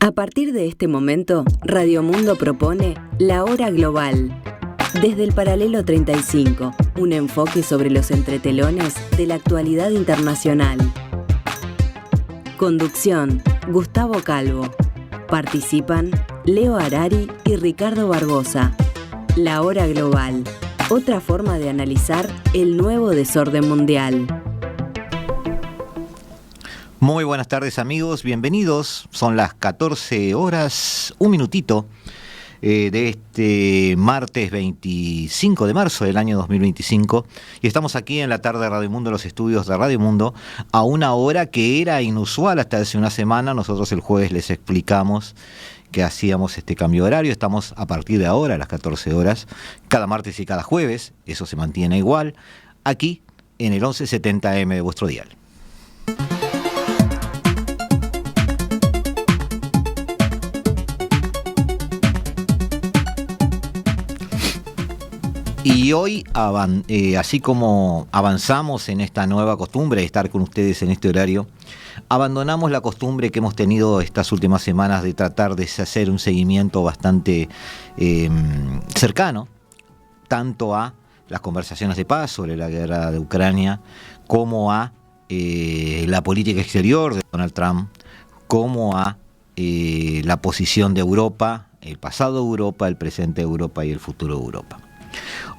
A partir de este momento, Radio Mundo propone La Hora Global. Desde el paralelo 35, un enfoque sobre los entretelones de la actualidad internacional. Conducción, Gustavo Calvo. Participan Leo Harari y Ricardo Barbosa. La Hora Global, otra forma de analizar el nuevo desorden mundial. Muy buenas tardes, amigos, bienvenidos. Son las 14 horas, un minutito de este martes 25 de marzo del año 2025 y estamos aquí en la tarde de Radio Mundo, los estudios de Radio Mundo, a una hora que era inusual hasta hace una semana. Nosotros el jueves les explicamos que hacíamos este cambio de horario. Estamos a partir de ahora a las 14 horas, cada martes y cada jueves, eso se mantiene igual, aquí en el 1170M de vuestro dial. Y hoy, así como avanzamos en esta nueva costumbre de estar con ustedes en este horario, abandonamos la costumbre que hemos tenido estas últimas semanas de tratar de hacer un seguimiento bastante cercano, tanto a las conversaciones de paz sobre la guerra de Ucrania, como a la política exterior de Donald Trump, como a la posición de Europa, el pasado de Europa, el presente de Europa y el futuro de Europa.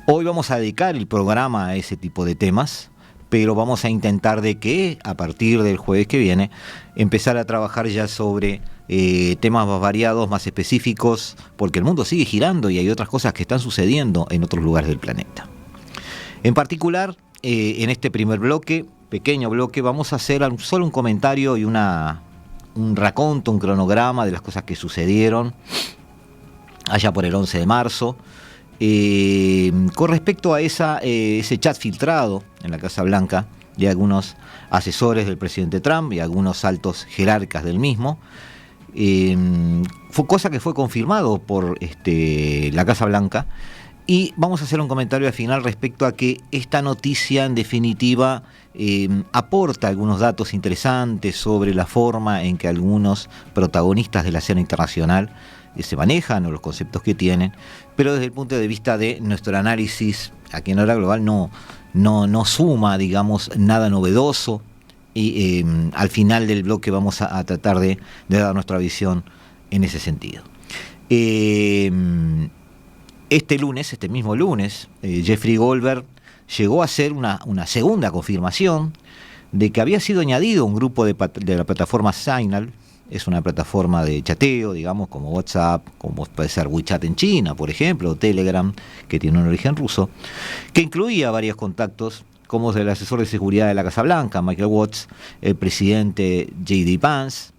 Hoy vamos a dedicar el programa a ese tipo de temas, pero vamos a intentar de que a partir del jueves que viene empezar a trabajar ya sobre temas más variados, más específicos, porque el mundo sigue girando y hay otras cosas que están sucediendo en otros lugares del planeta. En particular, en este primer bloque, pequeño bloque, vamos a hacer solo un comentario y un raconto, un cronograma de las cosas que sucedieron allá por el 11 de marzo. Con respecto a ese chat filtrado en la Casa Blanca de algunos asesores del presidente Trump y algunos altos jerarcas del mismo, fue cosa que fue confirmado por la Casa Blanca, y vamos a hacer un comentario al final respecto a que esta noticia en definitiva aporta algunos datos interesantes sobre la forma en que algunos protagonistas de la escena internacional se manejan o los conceptos que tienen, pero desde el punto de vista de nuestro análisis aquí en Hora Global no suma, digamos, nada novedoso, y al final del bloque vamos a tratar de dar nuestra visión en ese sentido. Este mismo lunes, Jeffrey Goldberg llegó a hacer una segunda confirmación de que había sido añadido un grupo de la plataforma Signal. Es una plataforma de chateo, digamos, como WhatsApp, como puede ser WeChat en China, por ejemplo, o Telegram, que tiene un origen ruso, que incluía varios contactos, como el asesor de seguridad de la Casa Blanca, Michael Watts, el presidente J.D. Vance.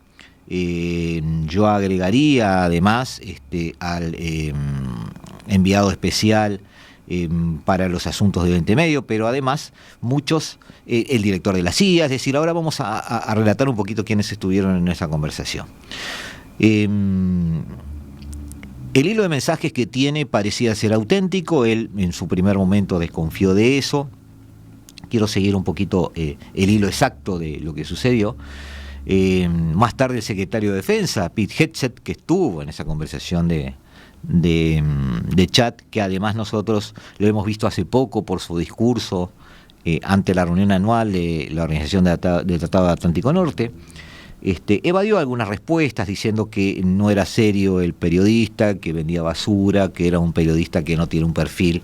Yo agregaría además al enviado especial para los asuntos de Oriente Medio, pero además muchos, el director de la CIA. Es decir, ahora vamos a relatar un poquito quiénes estuvieron en esa conversación. El hilo de mensajes que tiene parecía ser auténtico. Él en su primer momento desconfió de eso. Quiero seguir un poquito el hilo exacto de lo que sucedió. Más tarde el secretario de Defensa, Pete Hegseth, que estuvo en esa conversación de chat, que además nosotros lo hemos visto hace poco por su discurso ante la reunión anual de la Organización del Tratado Atlántico Norte, evadió algunas respuestas diciendo que no era serio el periodista, que vendía basura, que era un periodista que no tiene un perfil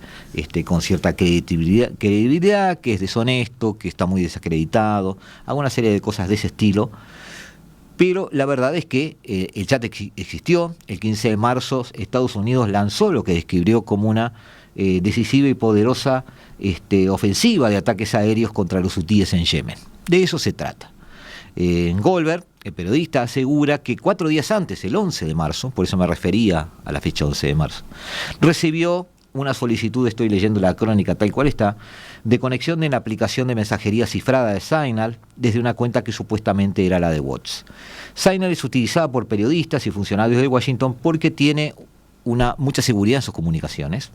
con cierta credibilidad, que es deshonesto, que está muy desacreditado, alguna serie de cosas de ese estilo. Pero la verdad es que el chat existió. El 15 de marzo Estados Unidos lanzó lo que describió como una decisiva y poderosa ofensiva de ataques aéreos contra los hutíes en Yemen. De eso se trata. Goldberg, el periodista, asegura que 4 días antes, el 11 de marzo, por eso me refería a la fecha 11 de marzo, recibió una solicitud, estoy leyendo la crónica tal cual está, de conexión en la aplicación de mensajería cifrada de Signal desde una cuenta que supuestamente era la de Watts. Signal es utilizada por periodistas y funcionarios de Washington porque tiene mucha seguridad en sus comunicaciones,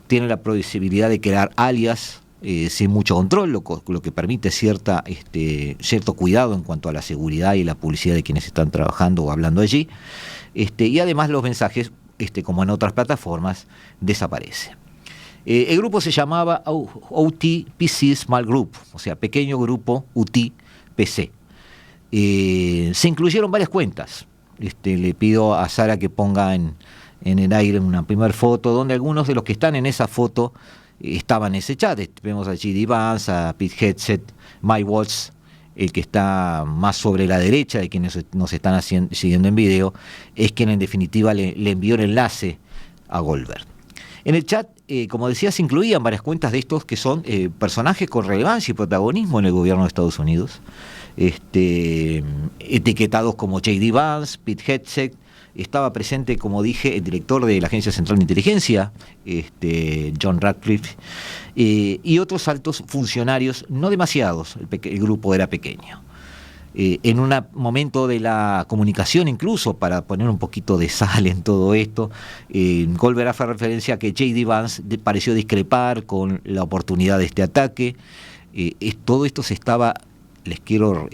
tiene la posibilidad de crear alias sin mucho control, lo que permite cierto cuidado en cuanto a la seguridad y la publicidad de quienes están trabajando o hablando allí, y además los mensajes, como en otras plataformas, desaparecen. El grupo se llamaba OT-PC Small Group, o sea, pequeño grupo UT-PC. Se incluyeron varias cuentas. Le pido a Sara que ponga en el aire una primera foto donde algunos de los que están en esa foto estaban en ese chat. Vemos a J.D. Vance, a Pete Hegseth, Mike Waltz, el que está más sobre la derecha de quienes nos están siguiendo en video, es quien en definitiva le envió el enlace a Goldberg. En el chat, como decía, se incluían varias cuentas de estos que son personajes con relevancia y protagonismo en el gobierno de Estados Unidos, etiquetados como J.D. Vance, Pete Hegseth. Estaba presente, como dije, el director de la Agencia Central de Inteligencia, John Ratcliffe, y otros altos funcionarios, no demasiados, el grupo era pequeño. En un momento de la comunicación, incluso, para poner un poquito de sal en todo esto, Goldberg hace referencia a que J.D. Vance pareció discrepar con la oportunidad de este ataque. Todo esto se estaba, les quiero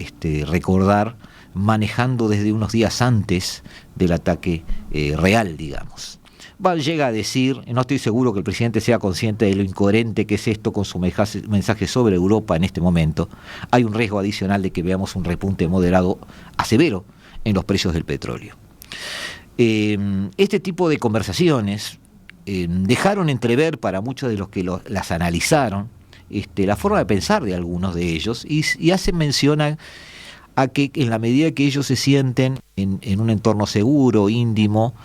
recordar, manejando desde unos días antes del ataque real, digamos. Val llega a decir, no estoy seguro que el presidente sea consciente de lo incoherente que es esto con su mensaje sobre Europa en este momento. Hay un riesgo adicional de que veamos un repunte moderado a severo en los precios del petróleo. Este tipo de conversaciones dejaron entrever para muchos de los que las analizaron la forma de pensar de algunos de ellos y hacen mención a que en la medida que ellos se sienten en un entorno seguro, íntimo,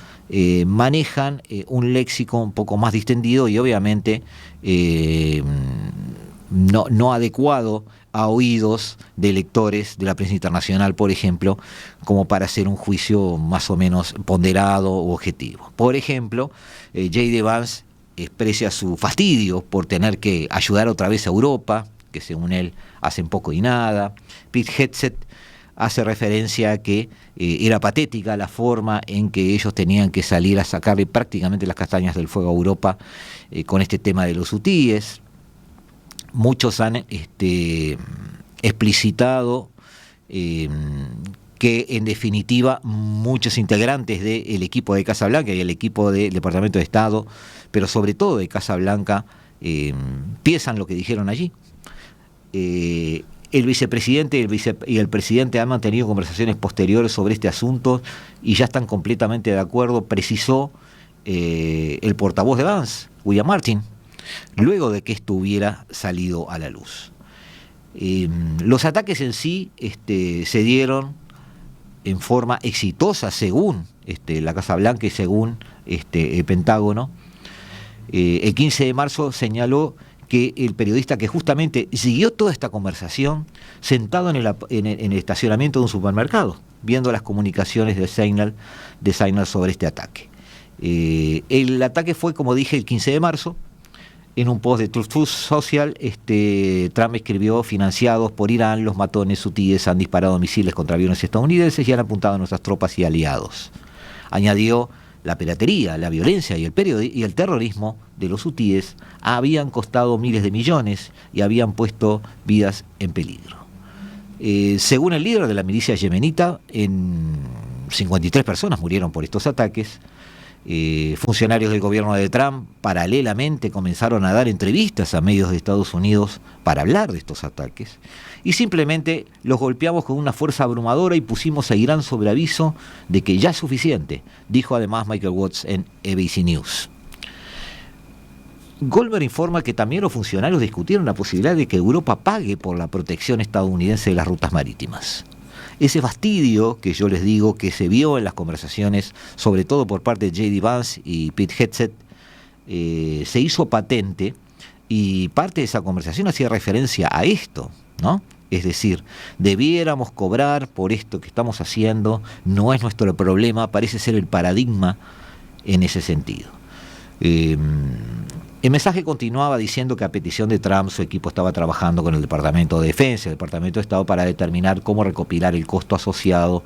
manejan un léxico un poco más distendido y obviamente no adecuado a oídos de lectores de la prensa internacional, por ejemplo, como para hacer un juicio más o menos ponderado o objetivo. Por ejemplo, J.D. Vance expresa su fastidio por tener que ayudar otra vez a Europa, que según él hacen poco y nada. Pete Hegseth hace referencia a que era patética la forma en que ellos tenían que salir a sacarle prácticamente las castañas del fuego a Europa con este tema de los hutíes. Muchos han explicitado que en definitiva muchos integrantes del equipo de Casa Blanca y el equipo del Departamento de Estado, pero sobre todo de Casa Blanca, piensan lo que dijeron allí. El vicepresidente y el presidente han mantenido conversaciones posteriores sobre este asunto y ya están completamente de acuerdo, precisó el portavoz de Vance, William Martin, luego de que esto hubiera salido a la luz. Los ataques en sí se dieron en forma exitosa según la Casa Blanca y según el Pentágono. El 15 de marzo señaló que el periodista que justamente siguió toda esta conversación sentado en el estacionamiento de un supermercado, viendo las comunicaciones de Signal sobre este ataque. El ataque fue, como dije, el 15 de marzo. En un post de Truth Social, Trump escribió: financiados por Irán, los matones hutíes han disparado misiles contra aviones estadounidenses y han apuntado a nuestras tropas y aliados. Añadió: la piratería, la violencia y el terrorismo de los hutíes habían costado miles de millones y habían puesto vidas en peligro. Según el líder de la milicia yemenita, 53 personas murieron por estos ataques. Funcionarios del gobierno de Trump paralelamente comenzaron a dar entrevistas a medios de Estados Unidos para hablar de estos ataques y simplemente los golpeamos con una fuerza abrumadora y pusimos a Irán sobre aviso de que ya es suficiente, dijo además Michael Watts en ABC News. Goldberg informa que también los funcionarios discutieron la posibilidad de que Europa pague por la protección estadounidense de las rutas marítimas. Ese fastidio que yo les digo que se vio en las conversaciones, sobre todo por parte de J.D. Vance y Pete Hegseth, se hizo patente y parte de esa conversación hacía referencia a esto, ¿no? Es decir, debiéramos cobrar por esto que estamos haciendo, no es nuestro problema, parece ser el paradigma en ese sentido. El mensaje continuaba diciendo que a petición de Trump su equipo estaba trabajando con el Departamento de Defensa, el Departamento de Estado, para determinar cómo recopilar el costo asociado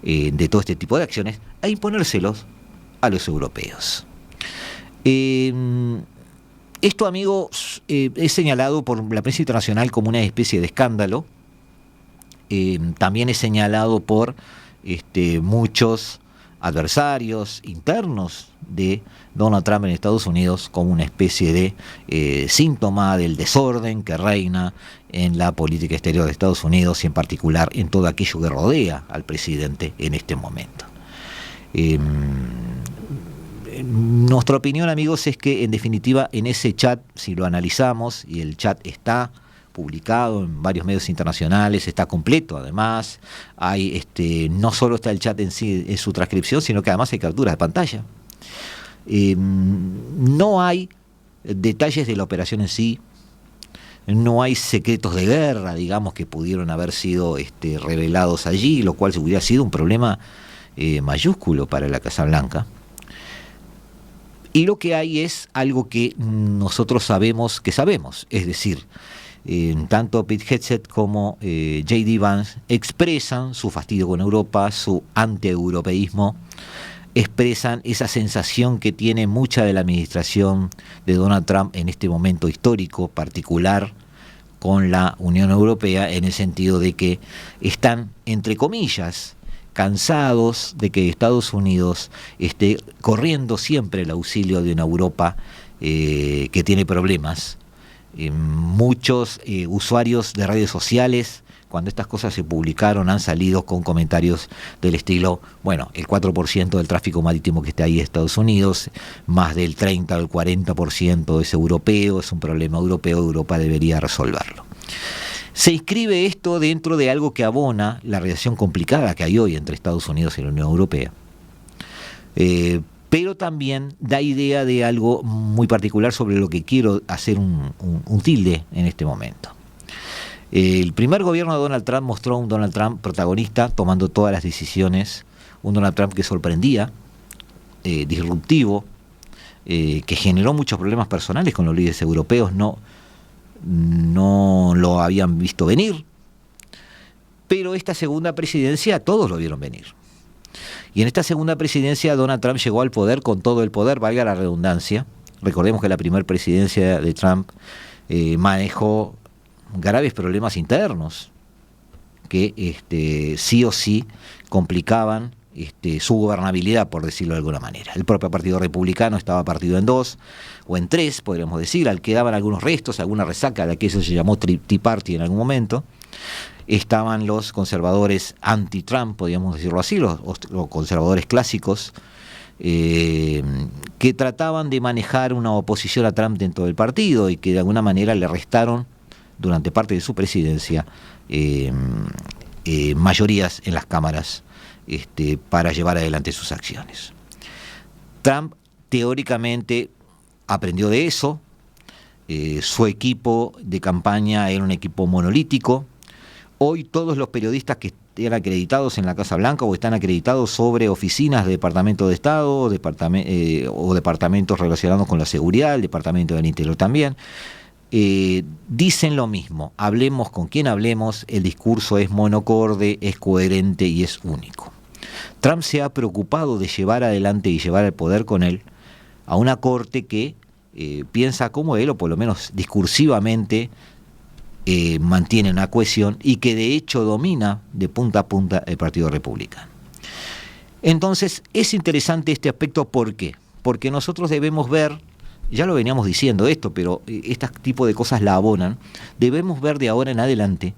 de todo este tipo de acciones e imponérselos a los europeos. Esto, amigos, es señalado por la prensa internacional como una especie de escándalo. También es señalado por muchos adversarios internos de Donald Trump en Estados Unidos como una especie de síntoma del desorden que reina en la política exterior de Estados Unidos y en particular en todo aquello que rodea al presidente en este momento. Nuestra opinión, amigos, es que en definitiva en ese chat, si lo analizamos, y el chat está publicado en varios medios internacionales, está completo además, hay no solo está el chat en sí, en su transcripción, sino que además hay capturas de pantalla. No hay detalles de la operación en sí, no hay secretos de guerra, digamos, que pudieron haber sido revelados allí, lo cual hubiera sido un problema mayúsculo para la Casa Blanca. Y lo que hay es algo que nosotros sabemos que sabemos, es decir, tanto Pete Hegseth como J.D. Vance expresan su fastidio con Europa, su anti-europeísmo, expresan esa sensación que tiene mucha de la administración de Donald Trump en este momento histórico particular con la Unión Europea, en el sentido de que están, entre comillas, cansados de que Estados Unidos esté corriendo siempre el auxilio de una Europa que tiene problemas. Muchos usuarios de redes sociales, cuando estas cosas se publicaron, han salido con comentarios del estilo, bueno, el 4% del tráfico marítimo que está ahí en Estados Unidos, más del 30 o el 40% es europeo, es un problema europeo, Europa debería resolverlo. Se inscribe esto dentro de algo que abona la relación complicada que hay hoy entre Estados Unidos y la Unión Europea. Pero también da idea de algo muy particular sobre lo que quiero hacer un tilde en este momento. El primer gobierno de Donald Trump mostró un Donald Trump protagonista, tomando todas las decisiones, un Donald Trump que sorprendía, disruptivo, que generó muchos problemas personales con los líderes europeos, no lo habían visto venir, pero esta segunda presidencia todos lo vieron venir. Y en esta segunda presidencia Donald Trump llegó al poder con todo el poder, valga la redundancia. Recordemos que la primera presidencia de Trump manejó graves problemas internos que sí o sí complicaban su gobernabilidad, por decirlo de alguna manera. El propio Partido Republicano estaba partido en dos o en tres, podríamos decir, al que daban algunos restos, alguna resaca de aquello que se llamó Tea Party en algún momento. Estaban los conservadores anti-Trump, podríamos decirlo así, los conservadores clásicos, que trataban de manejar una oposición a Trump dentro del partido y que de alguna manera le restaron durante parte de su presidencia mayorías en las cámaras para llevar adelante sus acciones. Trump teóricamente aprendió de eso. Su equipo de campaña era un equipo monolítico. Hoy todos los periodistas que están acreditados en la Casa Blanca o están acreditados sobre oficinas de Departamento de Estado o departamentos relacionados con la seguridad, el Departamento del Interior también, dicen lo mismo. Hablemos con quien hablemos, el discurso es monocorde, es coherente y es único. Trump se ha preocupado de llevar adelante y llevar al poder con él a una corte que piensa como él, o por lo menos discursivamente mantiene una cohesión y que de hecho domina de punta a punta el Partido Republicano. Entonces es interesante este aspecto. ¿Por qué? Porque nosotros debemos ver, ya lo veníamos diciendo esto, pero este tipo de cosas la abonan, debemos ver de ahora en adelante,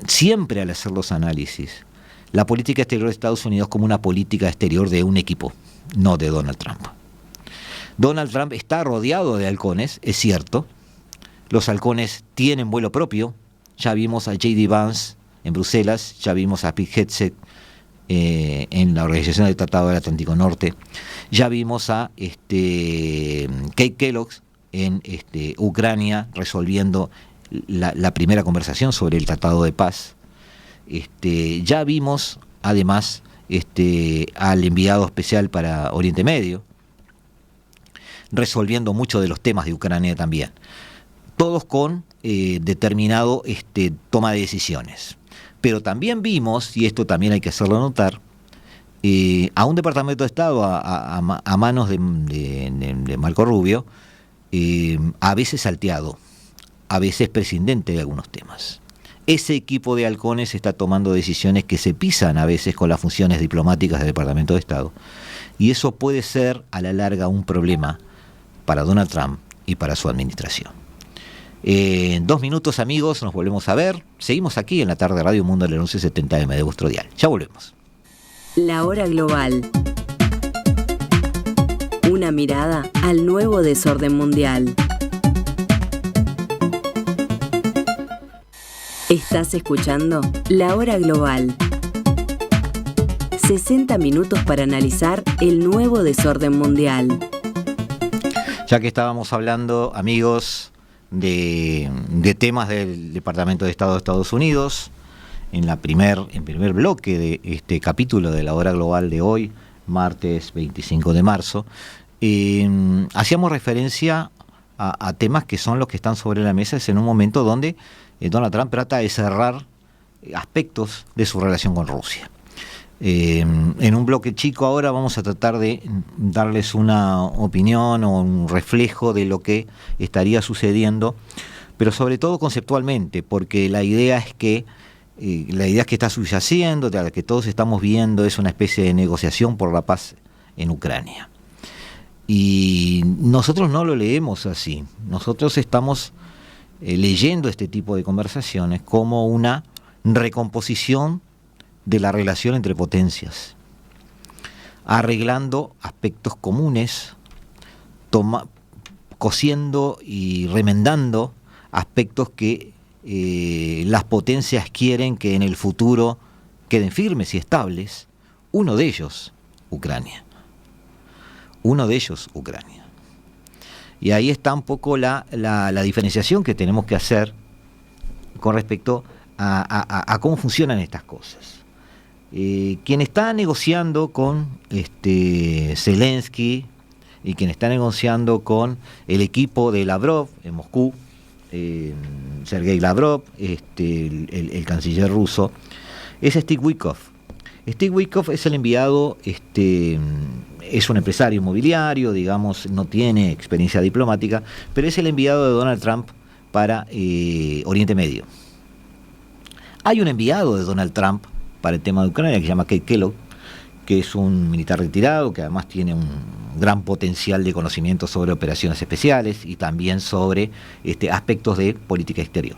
siempre al hacer los análisis, la política exterior de Estados Unidos como una política exterior de un equipo, no de Donald Trump. Donald Trump está rodeado de halcones, es cierto. Los halcones tienen vuelo propio. Ya vimos a J.D. Vance en Bruselas, ya vimos a Pete Hegseth en la Organización del Tratado del Atlántico Norte, ya vimos a Kate Kellogg en Ucrania resolviendo la primera conversación sobre el Tratado de Paz. Ya vimos además al enviado especial para Oriente Medio resolviendo muchos de los temas de Ucrania también. Todos con determinado toma de decisiones. Pero también vimos, y esto también hay que hacerlo notar, a un Departamento de Estado a manos de Marco Rubio, a veces salteado, a veces prescindente de algunos temas. Ese equipo de halcones está tomando decisiones que se pisan a veces con las funciones diplomáticas del Departamento de Estado, y eso puede ser a la larga un problema para Donald Trump y para su administración. En 2 minutos, amigos, nos volvemos a ver. Seguimos aquí en la tarde de Radio Mundo en el 1170M de vuestro dial. Ya volvemos. La hora global. Una mirada al nuevo desorden mundial. Estás escuchando La Hora Global. 60 minutos para analizar el nuevo desorden mundial. Ya que estábamos hablando, amigos, de temas del Departamento de Estado de Estados Unidos, en primer bloque de este capítulo de La Hora Global de hoy, martes 25 de marzo, hacíamos referencia a temas que son los que están sobre la mesa. Es en un momento donde Donald Trump trata de cerrar aspectos de su relación con Rusia. En un bloque chico ahora vamos a tratar de darles una opinión o un reflejo de lo que estaría sucediendo, pero sobre todo conceptualmente, porque la idea es que está subyaciendo, de la que todos estamos viendo, es una especie de negociación por la paz en Ucrania. Y nosotros no lo leemos así. Nosotros estamos leyendo este tipo de conversaciones como una recomposición de la relación entre potencias, arreglando aspectos comunes, cosiendo y remendando aspectos que las potencias quieren que en el futuro queden firmes y estables. Uno de ellos, Ucrania. Y ahí está un poco la diferenciación que tenemos que hacer con respecto a cómo funcionan estas cosas. Quien está negociando con Zelensky y quien está negociando con el equipo de Lavrov en Moscú, Sergei Lavrov, el canciller ruso, es Steve Witkoff. Steve Witkoff es el enviado, es un empresario inmobiliario, digamos, no tiene experiencia diplomática, pero es el enviado de Donald Trump para Oriente Medio. Hay un enviado de Donald Trump para el tema de Ucrania que se llama Keith Kellogg, que es un militar retirado, que además tiene un gran potencial de conocimiento sobre operaciones especiales y también sobre aspectos de política exterior.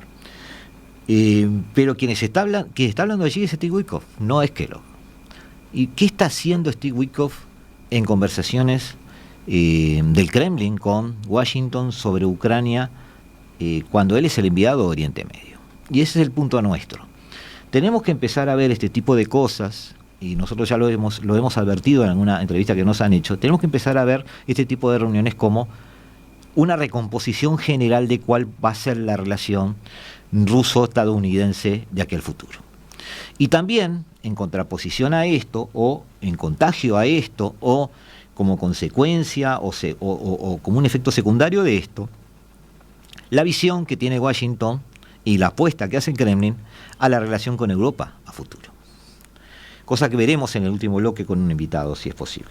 Pero quien está hablando allí es Steve Witkoff, no es Kellogg. ¿Y qué está haciendo Steve Witkoff en conversaciones del Kremlin con Washington sobre Ucrania cuando él es el enviado de Oriente Medio? Y ese es el punto nuestro. Tenemos que empezar a ver este tipo de cosas, y nosotros ya lo hemos advertido en alguna entrevista que nos han hecho. Tenemos que empezar a ver este tipo de reuniones como una recomposición general de cuál va a ser la relación ruso-estadounidense de aquí al futuro. Y también, en contraposición a esto, o en contagio a esto, o como consecuencia, o como un efecto secundario de esto, la visión que tiene Washington y la apuesta que hace el Kremlin a la relación con Europa a futuro. Cosa que veremos en el último bloque con un invitado, si es posible.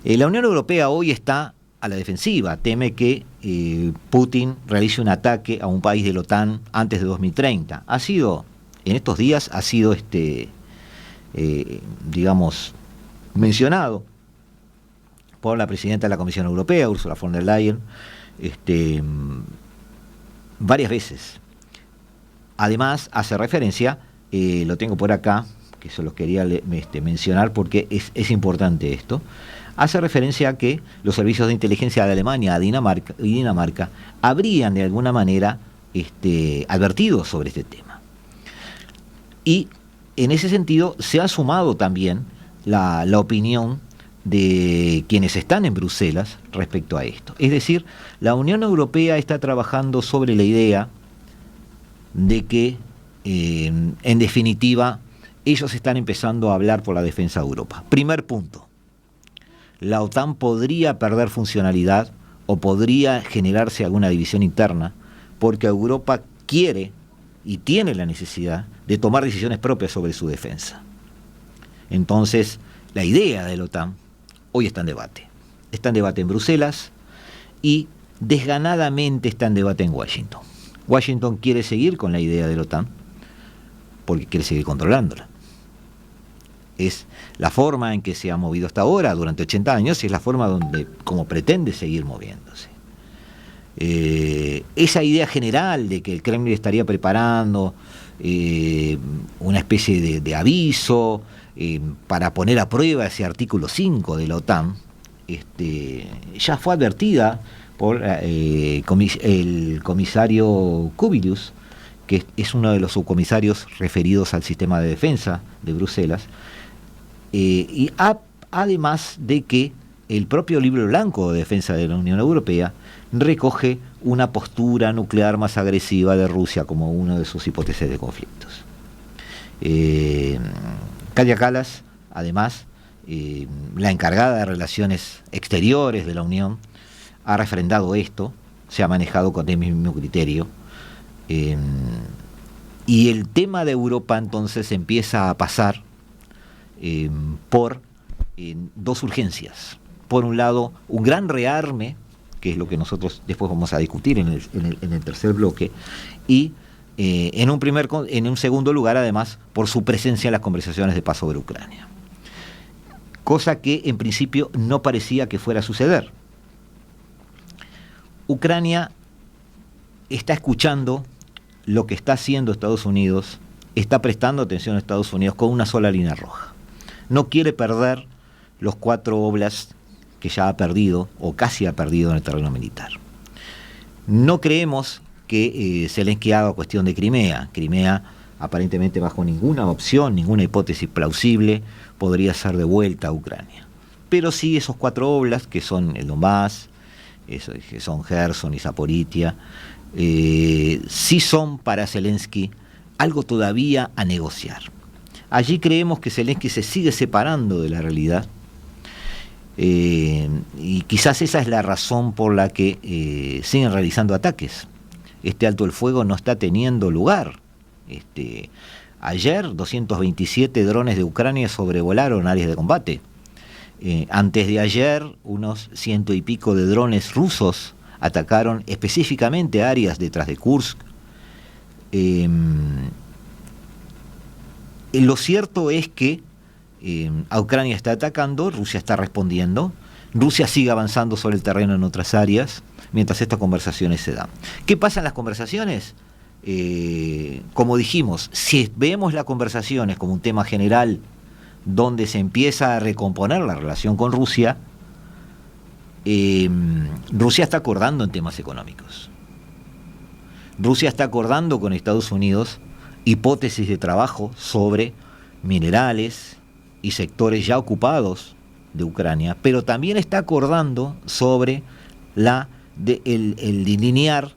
La Unión Europea hoy está a la defensiva, teme que Putin realice un ataque a un país de la OTAN antes de 2030. En estos días ha sido mencionado por la presidenta de la Comisión Europea, Ursula von der Leyen, varias veces. Además, hace referencia, lo tengo por acá, que eso lo quería mencionar porque es importante esto, hace referencia a que los servicios de inteligencia de Alemania y Dinamarca habrían de alguna manera advertido sobre este tema. Y en ese sentido se ha sumado también la opinión de quienes están en Bruselas respecto a esto. Es decir, la Unión Europea está trabajando sobre la idea de que, en definitiva, ellos están empezando a hablar por la defensa de Europa. Primer punto, la OTAN podría perder funcionalidad o podría generarse alguna división interna porque Europa quiere y tiene la necesidad de tomar decisiones propias sobre su defensa. Entonces, la idea de la OTAN hoy está en debate. Está en debate en Bruselas y desganadamente está en debate en Washington. Washington quiere seguir con la idea de la OTAN porque quiere seguir controlándola. Es la forma en que se ha movido hasta ahora, durante 80 años, y es la forma donde, como pretende seguir moviéndose. Esa idea general de que el Kremlin estaría preparando una especie de aviso para poner a prueba ese artículo 5 de la OTAN, ya fue advertida por el comisario Kubilius, que es uno de los subcomisarios referidos al sistema de defensa de Bruselas, además de que el propio libro blanco de defensa de la Unión Europea recoge una postura nuclear más agresiva de Rusia como una de sus hipótesis de conflictos. Kaja Kallas, además, la encargada de relaciones exteriores de la Unión, ha refrendado esto, se ha manejado con el mismo criterio, y el tema de Europa entonces empieza a pasar por dos urgencias. Por un lado, un gran rearme, que es lo que nosotros después vamos a discutir en el tercer bloque, y en un segundo lugar, además, por su presencia en las conversaciones de paz sobre Ucrania. Cosa que en principio no parecía que fuera a suceder. Ucrania está escuchando lo que está haciendo Estados Unidos, está prestando atención a Estados Unidos con una sola línea roja. No quiere perder los 4 oblasts que ya ha perdido o casi ha perdido en el terreno militar. No creemos que Zelensky haga cuestión de Crimea. Crimea, aparentemente bajo ninguna opción, ninguna hipótesis plausible, podría ser devuelta a Ucrania. Pero sí esos 4 oblasts, que son el Donbass, que son Gerson y Zaporizhia, sí son para Zelensky algo todavía a negociar. Allí creemos que Zelensky se sigue separando de la realidad, y quizás esa es la razón por la que siguen realizando ataques. Este alto el fuego no está teniendo lugar. Ayer 227 drones de Ucrania sobrevolaron áreas de combate. Antes de ayer unos 100 y pico de drones rusos atacaron específicamente áreas detrás de Kursk. Lo cierto es que a Ucrania está atacando, Rusia está respondiendo, Rusia sigue avanzando sobre el terreno en otras áreas, mientras estas conversaciones se dan. ¿Qué pasa en las conversaciones? Como dijimos, si vemos las conversaciones como un tema general donde se empieza a recomponer la relación con Rusia, Rusia está acordando en temas económicos. Rusia está acordando con Estados Unidos hipótesis de trabajo sobre minerales y sectores ya ocupados de Ucrania, pero también está acordando sobre el delinear,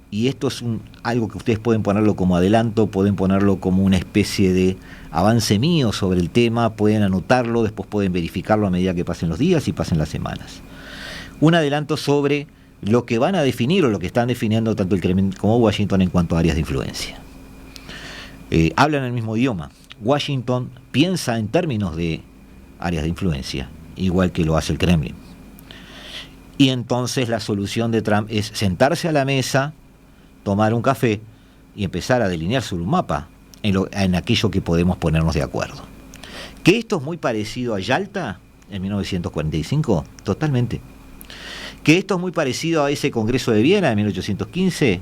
y esto es algo que ustedes pueden ponerlo como adelanto, pueden ponerlo como una especie de avance mío sobre el tema, pueden anotarlo, después pueden verificarlo a medida que pasen los días y pasen las semanas. Un adelanto sobre lo que van a definir o lo que están definiendo tanto el Kremlin como Washington en cuanto a áreas de influencia. Hablan el mismo idioma. Washington piensa en términos de áreas de influencia, igual que lo hace el Kremlin. Y entonces la solución de Trump es sentarse a la mesa, tomar un café y empezar a delinear sobre un mapa en aquello que podemos ponernos de acuerdo. ¿Que esto es muy parecido a Yalta en 1945? Totalmente. ¿Que esto es muy parecido a ese Congreso de Viena en 1815?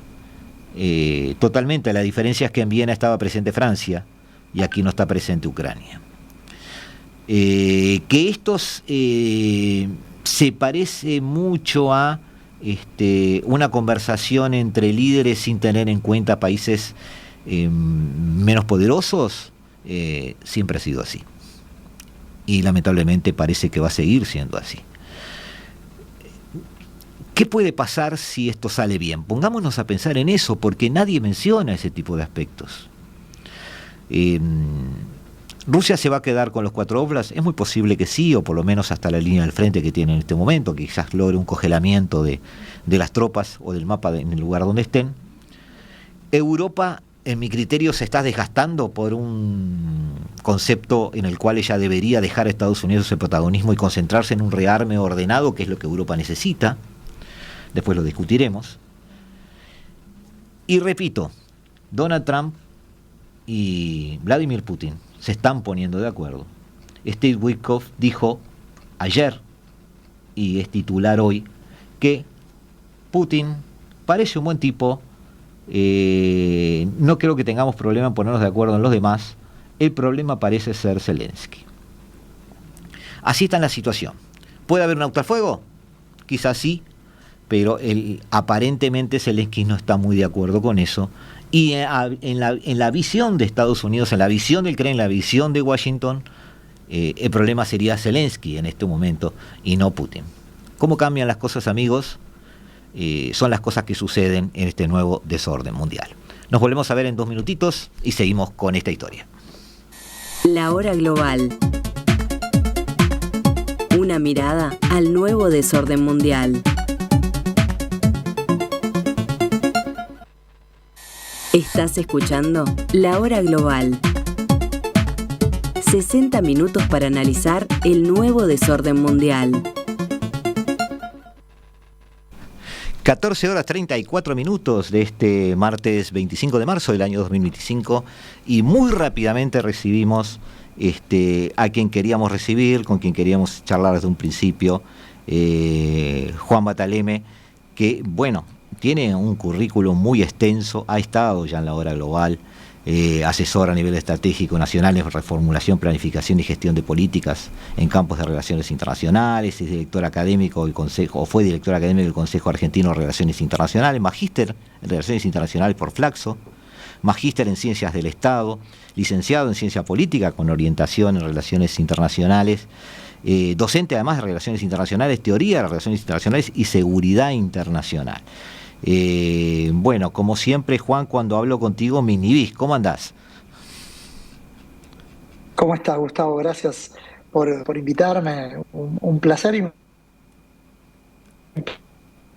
Totalmente. La diferencia es que en Viena estaba presente Francia y aquí no está presente Ucrania. Que estos se parece mucho a una conversación entre líderes sin tener en cuenta países menos poderosos, siempre ha sido así. Y lamentablemente parece que va a seguir siendo así. ¿Qué puede pasar si esto sale bien? Pongámonos a pensar en eso, porque nadie menciona ese tipo de aspectos. ¿Rusia se va a quedar con los 4 oblasts? Es muy posible que sí, o por lo menos hasta la línea del frente que tiene en este momento, que quizás logre un congelamiento de las tropas o del mapa en el lugar donde estén. Europa en mi criterio se está desgastando por un concepto en el cual ella debería dejar a Estados Unidos el protagonismo y concentrarse en un rearme ordenado, que es lo que Europa necesita. Después lo discutiremos. Y repito, Donald Trump y Vladimir Putin se están poniendo de acuerdo. Steve Witkoff dijo ayer, y es titular hoy, que Putin parece un buen tipo. No creo que tengamos problema en ponernos de acuerdo en los demás. El problema parece ser Zelensky. Así está la situación. ¿Puede haber un auto al fuego? Quizás sí, pero aparentemente Zelensky no está muy de acuerdo con eso. Y en la visión de Estados Unidos, en la visión del Kremlin, en la visión de Washington, el problema sería Zelensky en este momento y no Putin. ¿Cómo cambian las cosas, amigos? Son las cosas que suceden en este nuevo desorden mundial. Nos volvemos a ver en 2 minutitos y seguimos con esta historia. La hora global. Una mirada al nuevo desorden mundial. Estás escuchando La Hora Global. 60 minutos para analizar el nuevo desorden mundial. 14 horas 34 minutos de este martes 25 de marzo del año 2025 y muy rápidamente recibimos a quien queríamos recibir, con quien queríamos charlar desde un principio, Juan Bataleme, que bueno, tiene un currículum muy extenso, ha estado ya en La Hora Global, asesor a nivel estratégico nacional en reformulación, planificación y gestión de políticas en campos de relaciones internacionales, es director académico del Consejo, o fue director académico del Consejo Argentino de Relaciones Internacionales, magíster en Relaciones Internacionales por Flaxo, magíster en Ciencias del Estado, licenciado en Ciencia Política con orientación en Relaciones Internacionales, docente además de Relaciones Internacionales, Teoría de las Relaciones Internacionales y Seguridad Internacional. Bueno, como siempre, Juan, cuando hablo contigo me inhibís. ¿Cómo andás? ¿Cómo estás, Gustavo? Gracias por invitarme. Un placer y un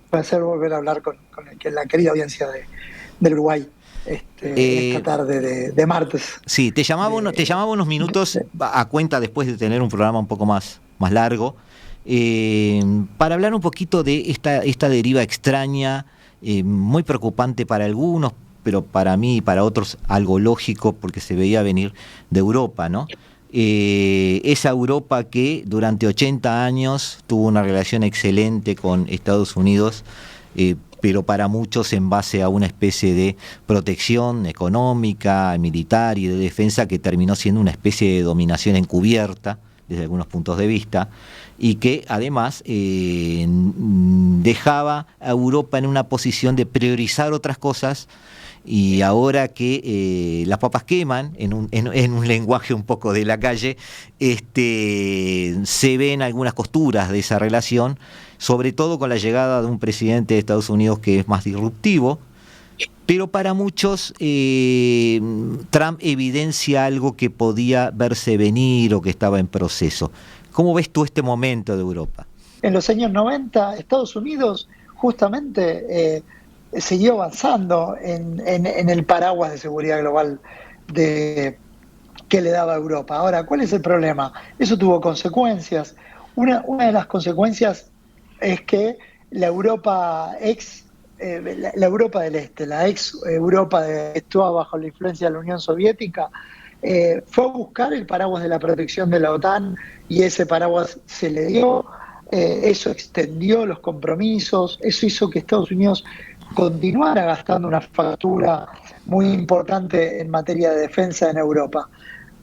placer volver a hablar con la querida audiencia del Uruguay esta tarde de martes. Sí, te llamaba unos minutos a cuenta después de tener un programa un poco más largo, para hablar un poquito de esta deriva extraña, muy preocupante para algunos, pero para mí y para otros algo lógico porque se veía venir, de Europa, ¿no? Esa Europa que durante 80 años tuvo una relación excelente con Estados Unidos, pero para muchos en base a una especie de protección económica, militar y de defensa que terminó siendo una especie de dominación encubierta desde algunos puntos de vista, y que además dejaba a Europa en una posición de priorizar otras cosas, y ahora que las papas queman, en un lenguaje un poco de la calle, se ven algunas costuras de esa relación, sobre todo con la llegada de un presidente de Estados Unidos que es más disruptivo, pero para muchos Trump evidencia algo que podía verse venir o que estaba en proceso. ¿Cómo ves tú este momento de Europa? En los años 90, Estados Unidos justamente siguió avanzando en el paraguas de seguridad global que le daba a Europa. Ahora, ¿cuál es el problema? Eso tuvo consecuencias. Una de las consecuencias es que la Europa la Europa del Este, la ex Europa que estuvo bajo la influencia de la Unión Soviética, fue a buscar el paraguas de la protección de la OTAN y ese paraguas se le dio. Eso extendió los compromisos, eso hizo que Estados Unidos continuara gastando una factura muy importante en materia de defensa en Europa.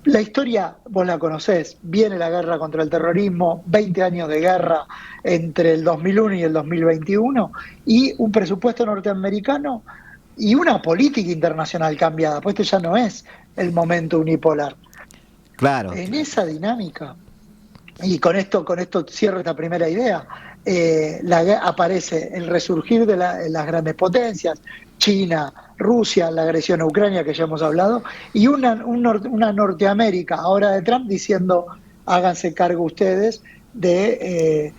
La historia, vos la conocés, viene la guerra contra el terrorismo, 20 años de guerra entre el 2001 y el 2021, y un presupuesto norteamericano y una política internacional cambiada, pues esto ya no es el momento unipolar. Claro. En esa dinámica, y con esto cierro esta primera idea, aparece el resurgir de las grandes potencias, China, Rusia, la agresión a Ucrania que ya hemos hablado, y una Norteamérica ahora de Trump diciendo háganse cargo ustedes de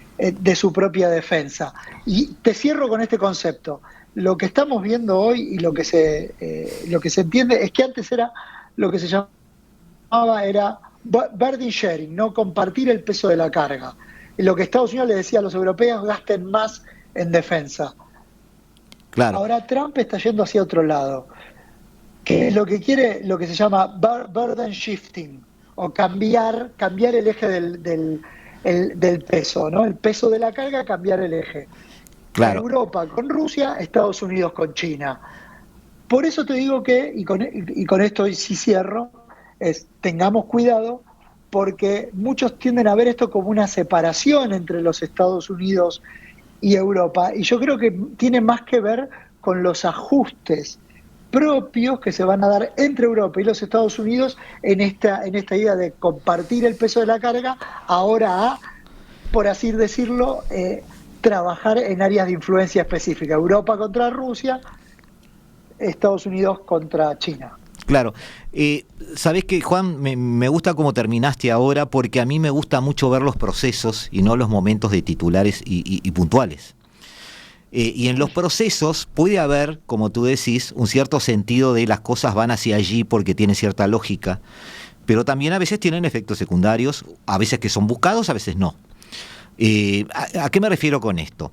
su propia defensa. Y te cierro con este concepto. lo que estamos viendo hoy y lo que se entiende es que antes era lo que se llamaba era burden sharing, no compartir el peso de la carga. Y lo que Estados Unidos le decía a los europeos, gasten más en defensa. Claro. Ahora Trump está yendo hacia otro lado, que es lo que quiere, lo que se llama burden shifting, o cambiar el eje del peso, ¿no? El peso de la carga, cambiar el eje. Claro. Europa con Rusia, Estados Unidos con China. Por eso te digo que, y con esto sí cierro, tengamos cuidado, porque muchos tienden a ver esto como una separación entre los Estados Unidos y Europa, y yo creo que tiene más que ver con los ajustes propios que se van a dar entre Europa y los Estados Unidos en esta idea de compartir el peso de la carga, ahora a, por así decirlo, trabajar en áreas de influencia específica. Europa contra Rusia, Estados Unidos contra China. Claro. Sabés que, Juan, me gusta cómo terminaste ahora, porque a mí me gusta mucho ver los procesos y no los momentos de titulares y puntuales. Y en los procesos puede haber, como tú decís, un cierto sentido de las cosas van hacia allí porque tienen cierta lógica, pero también a veces tienen efectos secundarios, a veces que son buscados, a veces no. ¿A qué me refiero con esto?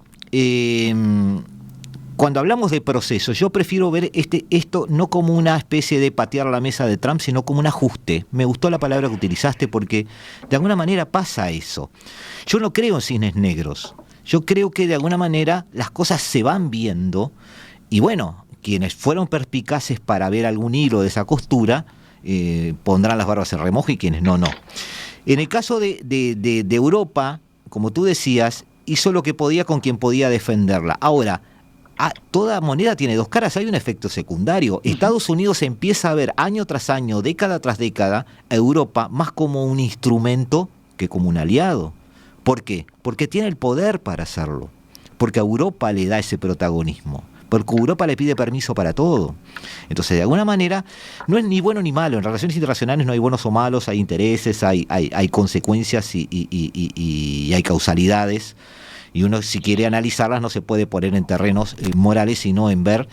Cuando hablamos de procesos, yo prefiero ver esto no como una especie de patear la mesa de Trump, sino como un ajuste. Me gustó la palabra que utilizaste porque de alguna manera pasa eso. Yo no creo en cisnes negros. Yo creo que de alguna manera las cosas se van viendo y bueno, quienes fueron perspicaces para ver algún hilo de esa costura pondrán las barbas en remojo y quienes no. En el caso de Europa, como tú decías, hizo lo que podía con quien podía defenderla. Ahora, toda moneda tiene dos caras, hay un efecto secundario. Estados Unidos empieza a ver año tras año, década tras década, a Europa más como un instrumento que como un aliado. ¿Por qué? Porque tiene el poder para hacerlo. Porque a Europa le da ese protagonismo. Porque Europa le pide permiso para todo. Entonces, de alguna manera, no es ni bueno ni malo. En relaciones internacionales no hay buenos o malos, hay intereses, hay consecuencias y hay causalidades. Y uno, si quiere analizarlas, no se puede poner en terrenos morales, sino en ver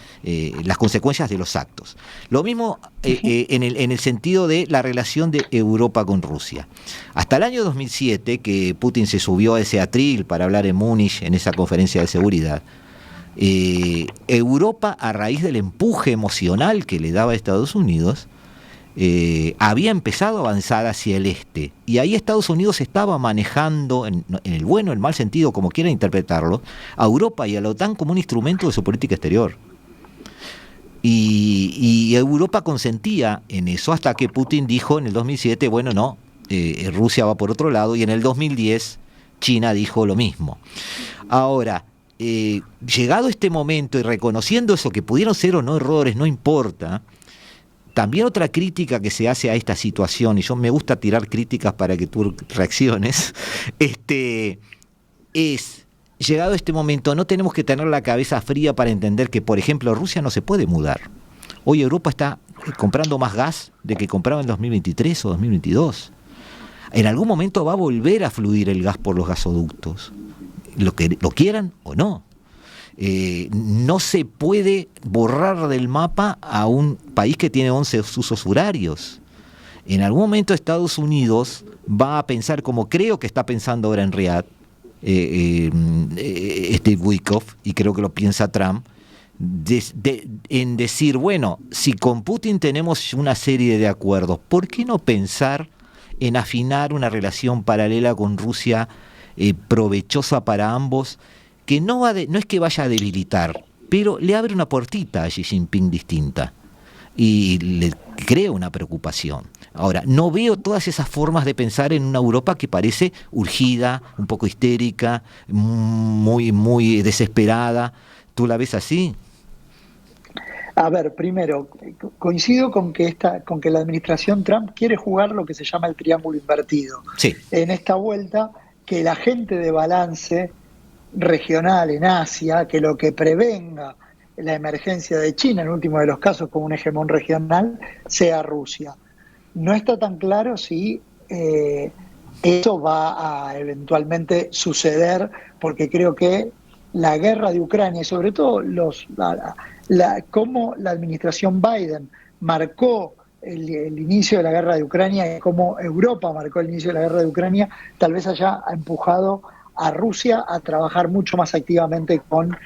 las consecuencias de los actos. Lo mismo en el sentido de la relación de Europa con Rusia. Hasta el año 2007, que Putin se subió a ese atril para hablar en Múnich, en esa conferencia de seguridad, Europa, a raíz del empuje emocional que le daba a Estados Unidos, había empezado a avanzar hacia el este, y ahí Estados Unidos estaba manejando, en el bueno, el mal sentido, como quieran interpretarlo, a Europa y a la OTAN como un instrumento de su política exterior. Y Europa consentía en eso hasta que Putin dijo en el 2007, bueno, no, Rusia va por otro lado, y en el 2010 China dijo lo mismo. Ahora, llegado este momento y reconociendo eso, que pudieron ser o no errores, no importa. También otra crítica que se hace a esta situación, y yo me gusta tirar críticas para que tú reacciones, es, llegado este momento, no tenemos que tener la cabeza fría para entender que, por ejemplo, Rusia no se puede mudar. Hoy Europa está comprando más gas de que compraba en 2023 o 2022. En algún momento va a volver a fluir el gas por los gasoductos, lo quieran o no. No se puede borrar del mapa a un país que tiene 11 usos horarios. En algún momento Estados Unidos va a pensar, como creo que está pensando ahora en Riad, Steve Witkoff, y creo que lo piensa Trump, en decir, bueno, si con Putin tenemos una serie de acuerdos, ¿por qué no pensar en afinar una relación paralela con Rusia provechosa para ambos, que no es que vaya a debilitar, pero le abre una puertita a Xi Jinping distinta y le crea una preocupación? Ahora, no veo todas esas formas de pensar en una Europa que parece urgida, un poco histérica, muy, muy desesperada. ¿Tú la ves así? A ver, primero, coincido con que la administración Trump quiere jugar lo que se llama el triángulo invertido. Sí. En esta vuelta, que el agente de balance regional en Asia, que lo que prevenga la emergencia de China, en el último de los casos como un hegemón regional, sea Rusia. No está tan claro si eso va a eventualmente suceder, porque creo que la guerra de Ucrania y sobre todo cómo la administración Biden marcó el inicio de la guerra de Ucrania y cómo Europa marcó el inicio de la guerra de Ucrania, tal vez haya empujado a Rusia a trabajar mucho más activamente con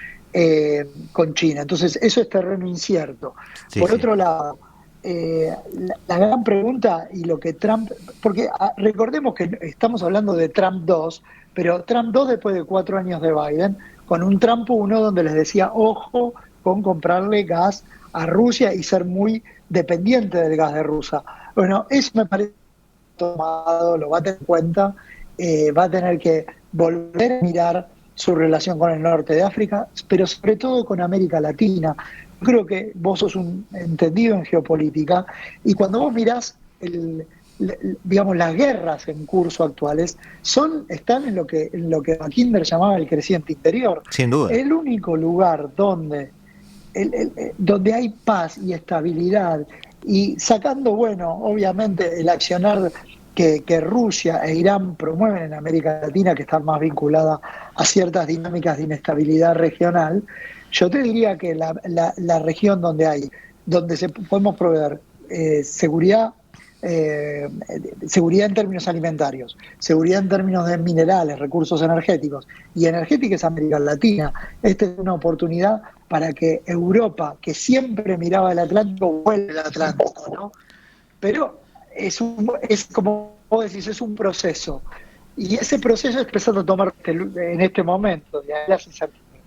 China. Entonces, eso es terreno incierto. Sí, Por sí. otro lado, la gran pregunta y lo que Trump, porque recordemos que estamos hablando de Trump 2, pero Trump 2 después de 4 años de Biden, con un Trump 1 donde les decía, ojo con comprarle gas a Rusia y ser muy dependiente del gas de Rusia. Bueno, eso me parece tomado, lo va a tener en cuenta, va a tener que volver a mirar su relación con el norte de África, pero sobre todo con América Latina. Yo creo que vos sos un entendido en geopolítica y cuando vos mirás digamos, las guerras en curso actuales están en lo que Mackinder llamaba el creciente interior. Sin duda. El único lugar donde hay paz y estabilidad y sacando, bueno, obviamente el accionar que Rusia e Irán promueven en América Latina, que están más vinculadas a ciertas dinámicas de inestabilidad regional, yo te diría que la región donde podemos proveer seguridad en términos alimentarios, seguridad en términos de minerales, recursos energéticos y energética es América Latina. Esta es una oportunidad para que Europa, que siempre miraba el Atlántico, vuelva al Atlántico, ¿no? Pero es como vos decís, es un proceso. Y ese proceso es empezando a tomar en este momento, de ahí las incertidumbres.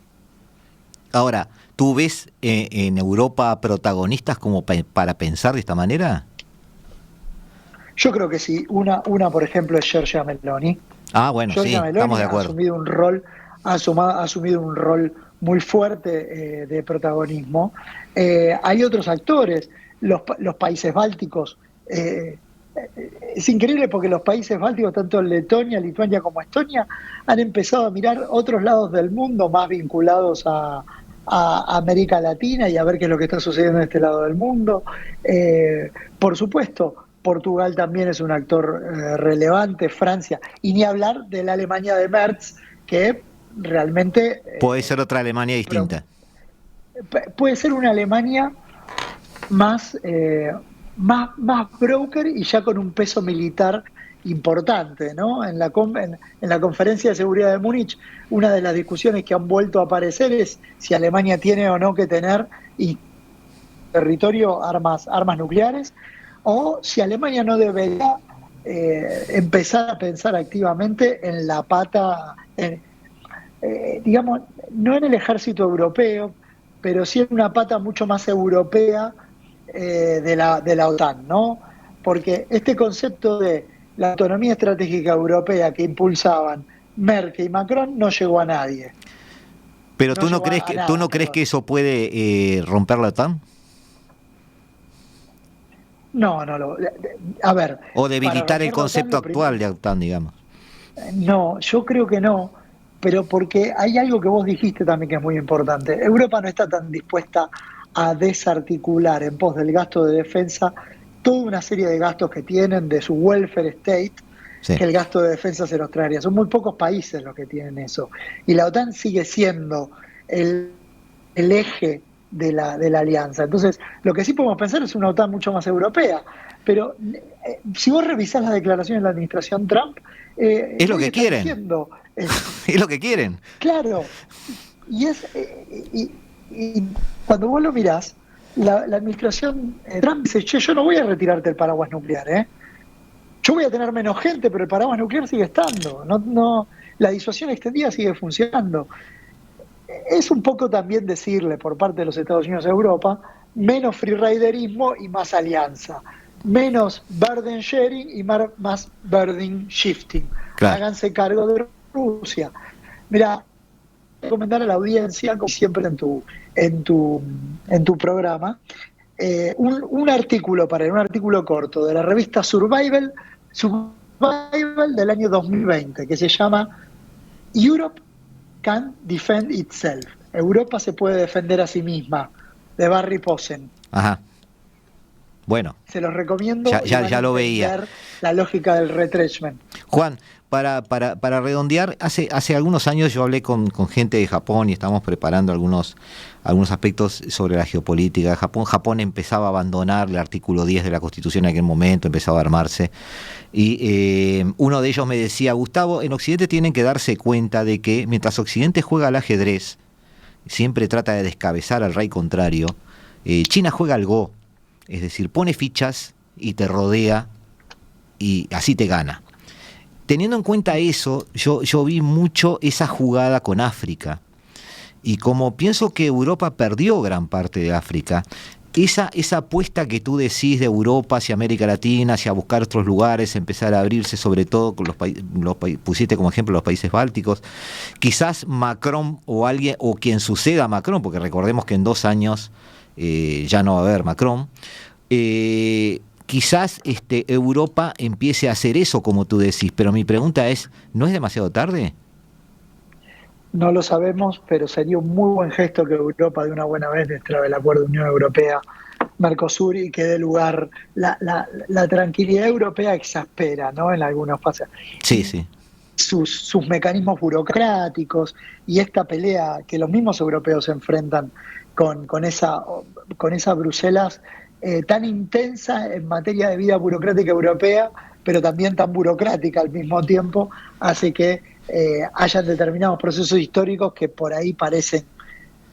Ahora, ¿tú ves en Europa protagonistas como para pensar de esta manera? Yo creo que sí. Una por ejemplo, es Giorgia Meloni. Ah, bueno, Giorgia sí, Meloni estamos de ha acuerdo. asumido un rol muy fuerte de protagonismo. Hay otros actores, los países bálticos. Es increíble porque los países bálticos, tanto Letonia, Lituania como Estonia, han empezado a mirar otros lados del mundo más vinculados a América Latina y a ver qué es lo que está sucediendo en este lado del mundo. Por supuesto, Portugal también es un actor relevante, Francia, y ni hablar de la Alemania de Merz, que realmente... Puede ser otra Alemania distinta. Puede ser una Alemania más broker y ya con un peso militar importante, ¿no? En la conferencia de seguridad de Múnich, una de las discusiones que han vuelto a aparecer es si Alemania tiene o no que tener y territorio armas nucleares, o si Alemania no debería empezar a pensar activamente en la pata, digamos, no en el ejército europeo, pero sí en una pata mucho más europea de la OTAN, ¿no? Porque este concepto de la autonomía estratégica europea que impulsaban Merkel y Macron no llegó a nadie. Pero ¿tú no crees que eso puede romper la OTAN? No, a ver. O debilitar el concepto actual de OTAN, digamos. No, yo creo que no, pero porque hay algo que vos dijiste también que es muy importante. Europa no está tan dispuesta a desarticular en pos del gasto de defensa toda una serie de gastos que tienen de su welfare state, sí, que el gasto de defensa se los traería. Son muy pocos países los que tienen eso. Y la OTAN sigue siendo el eje de la alianza. Entonces, lo que sí podemos pensar es una OTAN mucho más europea. Pero si vos revisás las declaraciones de la administración Trump, es lo que quieren. Es lo que quieren. Claro. Y cuando vos lo mirás, la administración Trump dice, che, yo no voy a retirarte el paraguas nuclear, yo voy a tener menos gente, pero el paraguas nuclear sigue estando. No, la disuasión extendida sigue funcionando. Es un poco también decirle por parte de los Estados Unidos a Europa, menos freeriderismo y más alianza, menos burden sharing y más burden shifting. Claro. Háganse cargo de Rusia. Mira, recomendar a la audiencia, como siempre en tu programa, un artículo corto de la revista Survival del año 2020, que se llama Europe Can Defend Itself. Europa se puede defender a sí misma, de Barry Posen. Ajá. Bueno, se los recomiendo. Ya lo veía. La lógica del retrenchment. Juan, para redondear, hace algunos años yo hablé con gente de Japón y estábamos preparando algunos aspectos sobre la geopolítica de Japón. Japón empezaba a abandonar el artículo 10 de la Constitución en aquel momento, empezaba a armarse. Y uno de ellos me decía, Gustavo, en Occidente tienen que darse cuenta de que mientras Occidente juega al ajedrez, siempre trata de descabezar al rey contrario, China juega al Go, es decir, pone fichas y te rodea y así te gana. Teniendo en cuenta eso, yo vi mucho esa jugada con África. Y como pienso que Europa perdió gran parte de África, esa apuesta que tú decís de Europa hacia América Latina, hacia buscar otros lugares, empezar a abrirse, sobre todo con pusiste como ejemplo los países bálticos, quizás Macron o alguien, o quien suceda a Macron, porque recordemos que en 2 años ya no va a haber Macron, quizás Europa empiece a hacer eso como tú decís, pero mi pregunta es, ¿no es demasiado tarde? No lo sabemos, pero sería un muy buen gesto que Europa de una buena vez destrabe el acuerdo Unión Europea-Mercosur y que dé lugar. La tranquilidad europea exaspera, ¿no? En algunos pasos. Sí. Sus mecanismos burocráticos y esta pelea que los mismos europeos se enfrentan con esa Bruselas tan intensa en materia de vida burocrática europea, pero también tan burocrática al mismo tiempo, hace que hayan determinados procesos históricos que por ahí parecen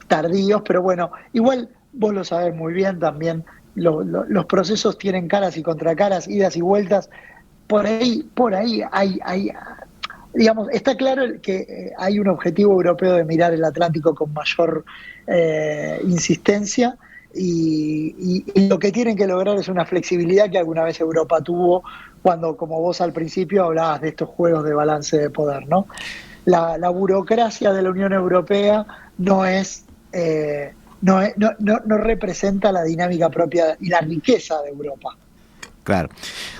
tardíos, pero bueno, igual vos lo sabés muy bien también, los procesos tienen caras y contracaras, idas y vueltas, por ahí hay digamos, está claro que hay un objetivo europeo de mirar el Atlántico con mayor insistencia, y lo que tienen que lograr es una flexibilidad que alguna vez Europa tuvo cuando, como vos al principio hablabas de estos juegos de balance de poder, ¿no? La burocracia de la Unión Europea no representa la dinámica propia y la riqueza de Europa. Claro.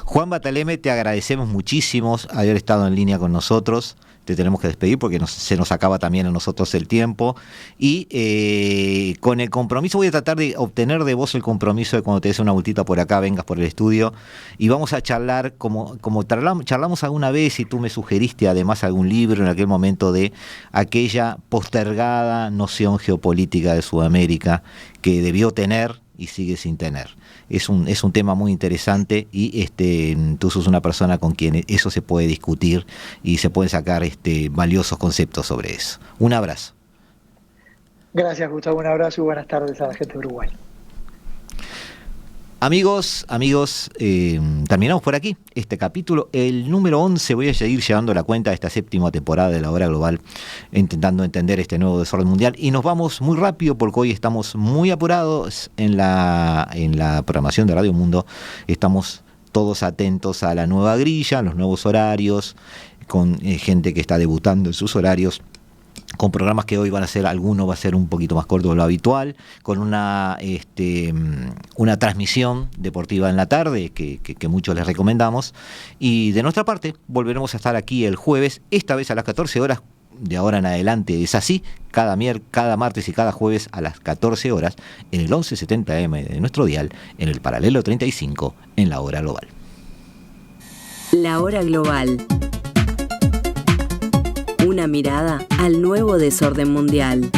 Juan Bataleme, te agradecemos muchísimo haber estado en línea con nosotros. Te tenemos que despedir porque se nos acaba también a nosotros el tiempo. Y con el compromiso, voy a tratar de obtener de vos el compromiso de cuando te des una vueltita por acá, vengas por el estudio, y vamos a charlar como charlamos alguna vez, y tú me sugeriste además algún libro en aquel momento de aquella postergada noción geopolítica de Sudamérica que debió tener y sigue sin tener. Es un tema muy interesante y tú sos una persona con quien eso se puede discutir y se pueden sacar valiosos conceptos sobre eso. Un abrazo. Gracias, Gustavo, un abrazo y buenas tardes a la gente de Uruguay. Amigos, terminamos por aquí este capítulo, el número 11. Voy a seguir llevando la cuenta de esta 7ª temporada de La Hora Global, intentando entender este nuevo desorden mundial, y nos vamos muy rápido porque hoy estamos muy apurados en la programación de Radio Mundo. Estamos todos atentos a la nueva grilla, a los nuevos horarios, con gente que está debutando en sus horarios, con programas que hoy alguno va a ser un poquito más corto de lo habitual, con una transmisión deportiva en la tarde que muchos les recomendamos. Y de nuestra parte volveremos a estar aquí el jueves, esta vez a las 14 horas, de ahora en adelante es así, cada martes y cada jueves a las 14 horas, en el 1170M de nuestro dial, en el paralelo 35, en La Hora Global. La Hora Global. Una mirada al nuevo desorden mundial.